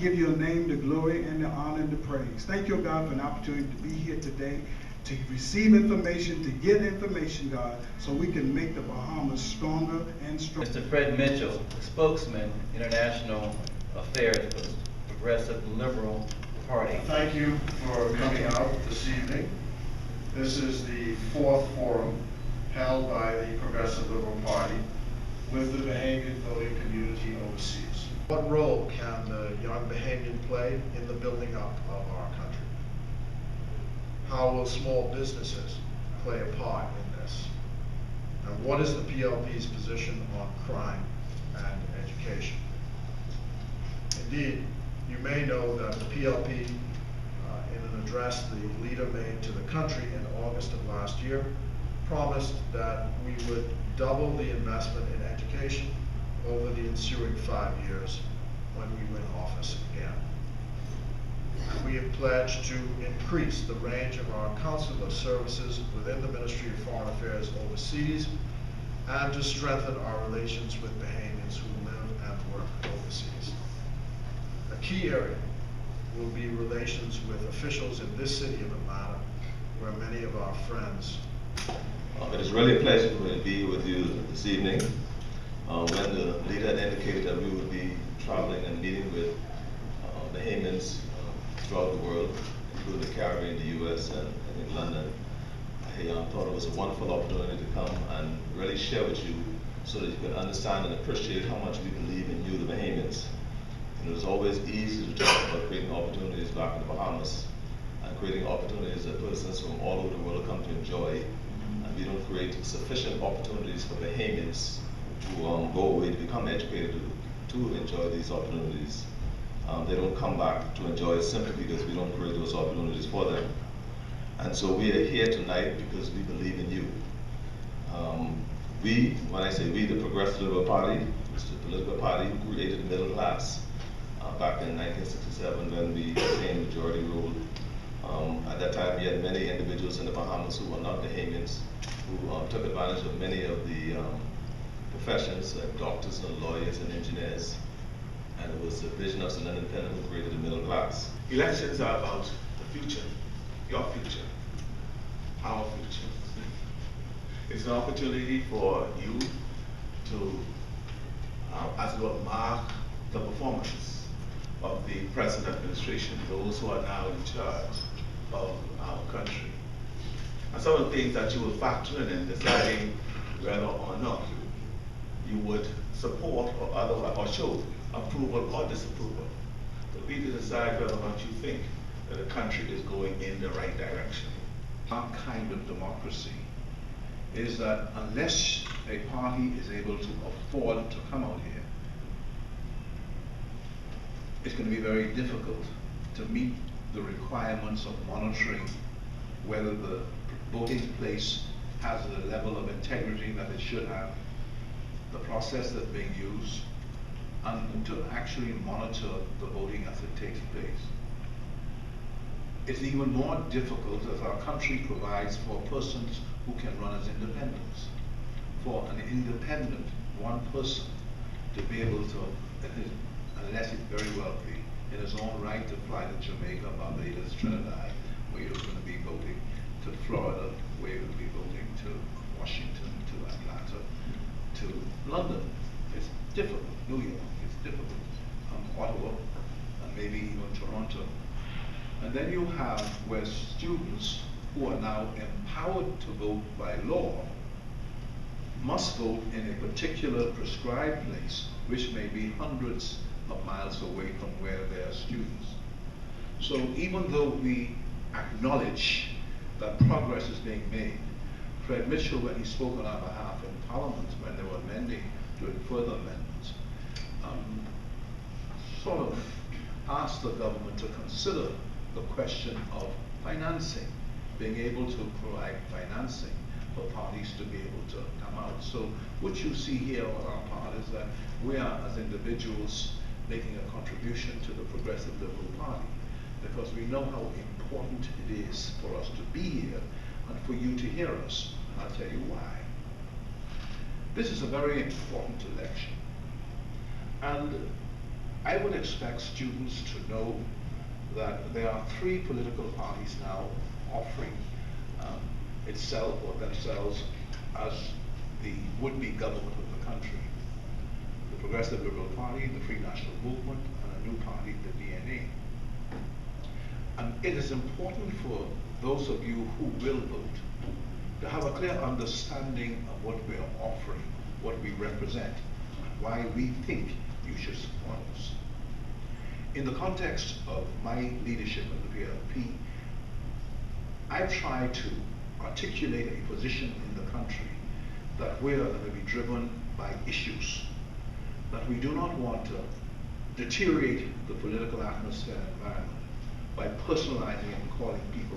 give your name the glory and the honor and the praise. Thank you, God, for an opportunity to be here today, to receive information, to get information, God, so we can make the Bahamas stronger and stronger. Mr. Fred Mitchell, the spokesman, International Affairs for the Progressive Liberal Party. Thank you for coming out this evening. This is the fourth forum held by the Progressive Liberal Party with the Bahamian voting community overseas. What role can the young Bahamian play in the building up of our country? How will small businesses play a part in this? And what is the PLP's position on crime and education? Indeed, you may know that the PLP, in an address the leader made to the country in August of last year, promised that we would double the investment in education over the ensuing 5 years when we win office again. And we have pledged to increase the range of our consular services within the Ministry of Foreign Affairs overseas and to strengthen our relations with Bahamians who live and work overseas. A key area will be relations with officials in this city of Atlanta, where many of our friends. It is really a pleasure for me to be with you this evening. When the leader indicated that we would be traveling and meeting with Bahamians throughout the world, including the Caribbean, the US, and in London, I thought it was a wonderful opportunity to come and really share with you so that you can understand and appreciate how much we believe in you, the Bahamians. And it was always easy to talk about creating opportunities back in the Bahamas and creating opportunities that persons from all over the world come to enjoy. And we don't create sufficient opportunities for Bahamians who go away to become educated to enjoy these opportunities. They don't come back to enjoy it simply because we don't create those opportunities for them. And so we are here tonight because we believe in you. We, when I say we, the Progressive Liberal Party, is the political party who created the middle class back in 1967 when we obtained majority rule. At that time, we had many individuals in the Bahamas who were not Bahamians, who took advantage of many of the professions like doctors and lawyers and engineers. And it was the vision of an independent who created the middle class. Elections are about the future, your future, our future. It's an opportunity for you to, as it were, mark the performance of the present administration, those who are now in charge of our country. And some of the things that you will factor in deciding whether or not you would support or otherwise, or show approval or disapproval. But we can decide whether or not you think that the country is going in the right direction. Our kind of democracy is that unless a party is able to afford to come out here, it's going to be very difficult to meet the requirements of monitoring whether the voting place has the level of integrity that it should have, the process that's being used, and to actually monitor the voting as it takes place. It's even more difficult as our country provides for persons who can run as independents. For an independent, one person to be able to, unless he's very wealthy, in his own right to fly to Jamaica, Barbados, Trinidad, where you're going to be voting, to Florida, where you're going to be voting, to Washington, to Atlanta, to London. It's difficult. New York, it's difficult. Ottawa, and maybe even Toronto. And then you have where students who are now empowered to vote by law must vote in a particular prescribed place, which may be hundreds of miles away from where they are students. So even though we acknowledge that progress is being made, Fred Mitchell, when he spoke on our behalf in Parliament, when they were amending, doing further amendments, sort of asked the government to consider the question of financing, being able to provide financing for parties to be able to come out. So what you see here on our part is that we are, as individuals, making a contribution to the Progressive Liberal Party, because we know how important it is for us to be here and for you to hear us. And I'll tell you why. This is a very important election. And I would expect students to know that there are 3 political parties now offering itself or themselves as the would-be government of the country. The Progressive Liberal Party, the Free National Movement, and a new party, the DNA. And it is important for those of you who will vote to have a clear understanding of what we are offering, what we represent, and why we think you should support us. In the context of my leadership of the PLP, I've tried to articulate a position in the country that we are going to be driven by issues, that we do not want to deteriorate the political atmosphere and environment by personalizing and calling people